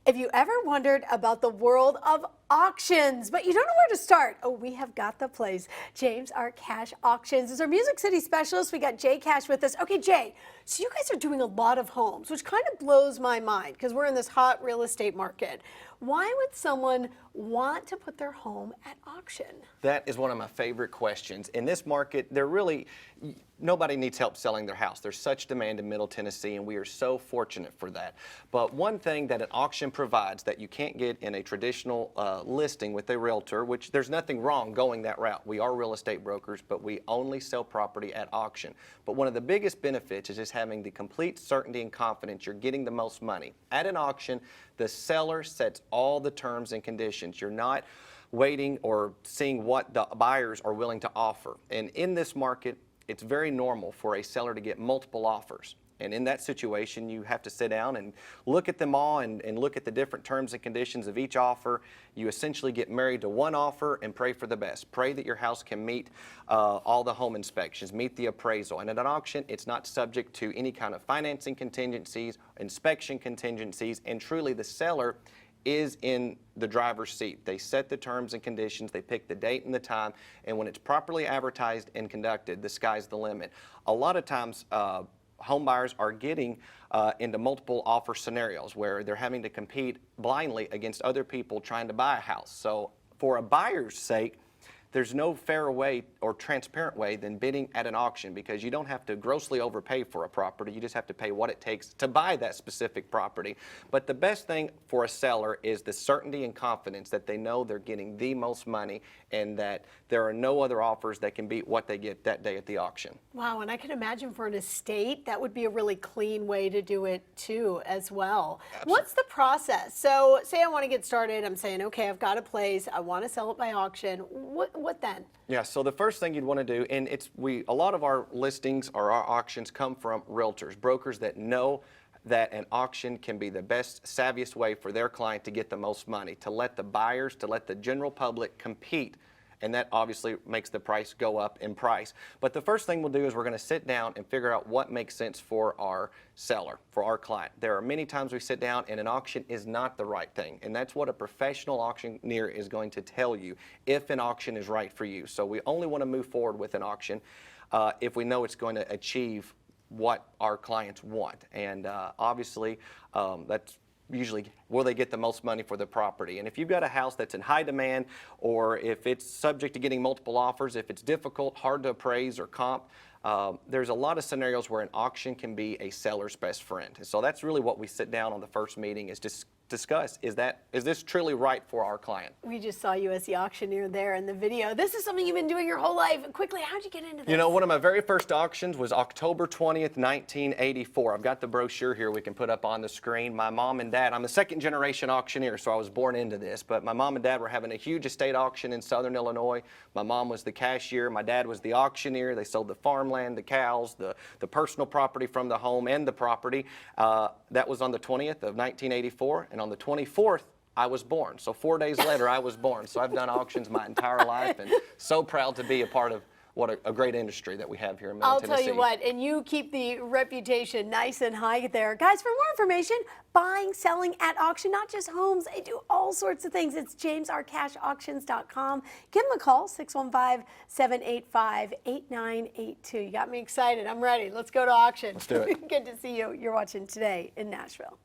If you ever wondered about the world of auctions, but you don't know where to start, oh, we have got the place. James, our Cash Auctions, is our Music City specialist. We got Jay Cash with us. Okay, Jay, so you guys are doing a lot of homes, which kind of blows my mind because we're in this hot real estate market. Why would someone want to put their home at auction? That is one of my favorite questions. In this market, nobody needs help selling their house. There's such demand in Middle Tennessee, and we are so fortunate for that. But one thing that an auction provides that you can't get in a traditional listing with a realtor, which there's nothing wrong going that route. We are real estate brokers, but we only sell property at auction. But one of the biggest benefits is just having the complete certainty and confidence you're getting the most money. At an auction, the seller sets all the terms and conditions. You're not waiting or seeing what the buyers are willing to offer. And in this market, it's very normal for a seller to get multiple offers. And in that situation, you have to sit down and look at them all and look at the different terms and conditions of each offer. You essentially get married to one offer and pray for the best. Pray that your house can meet all the home inspections, meet the appraisal. And at an auction, it's not subject to any kind of financing contingencies, inspection contingencies, and truly the seller is in the driver's seat. They set the terms and conditions, they pick the date and the time, and when it's properly advertised and conducted, the sky's the limit. A lot of times, home buyers are getting into multiple offer scenarios where they're having to compete blindly against other people trying to buy a house. So for a buyer's sake, there's no fairer way or transparent way than bidding at an auction, because you don't have to grossly overpay for a property. You just have to pay what it takes to buy that specific property. But the best thing for a seller is the certainty and confidence that they know they're getting the most money and that there are no other offers that can beat what they get that day at the auction. Wow, and I can imagine for an estate, that would be a really clean way to do it too as well. Absolutely. What's the process? So say I want to get started, I'm saying, okay, I've got a place, I want to sell it by auction. What then? Yeah, so the first thing you'd want to do, and a lot of our listings or our auctions come from realtors, brokers that know that an auction can be the best, savviest way for their client to get the most money, to let the buyers, to let the general public compete. And that obviously makes the price go up in price. But the first thing we'll do is we're going to sit down and figure out what makes sense for our seller, for our client. There are many times we sit down and an auction is not the right thing. And that's what a professional auctioneer is going to tell you if an auction is right for you. So we only want to move forward with an auction if we know it's going to achieve what our clients want. And obviously that's usually will they get the most money for the property. And if you've got a house that's in high demand, or if it's subject to getting multiple offers, if it's difficult, hard to appraise or comp, there's a lot of scenarios where an auction can be a seller's best friend. And so that's really what we sit down on the first meeting is discuss, is this truly right for our client? We just saw you as the auctioneer there in the video. This is something you've been doing your whole life. Quickly, how'd you get into this? You know, one of my very first auctions was October 20th, 1984. I've got the brochure here we can put up on the screen. My mom and dad, I'm a second generation auctioneer, so I was born into this, but my mom and dad were having a huge estate auction in Southern Illinois. My mom was the cashier, my dad was the auctioneer. They sold the farmland, the cows, the personal property from the home and the property. That was on the 20th of 1984. And on the 24th, I was born. So 4 days later, I was born. So I've done auctions my entire life and so proud to be a part of what a great industry that we have here in Middle Tennessee. I'll tell you what, and you keep the reputation nice and high there. Guys, for more information, buying, selling at auction, not just homes, they do all sorts of things. It's JamesRCashAuctions.com. Give them a call, 615-785-8982. You got me excited. I'm ready. Let's go to auction. Let's do it. Good to see you. You're watching Today in Nashville.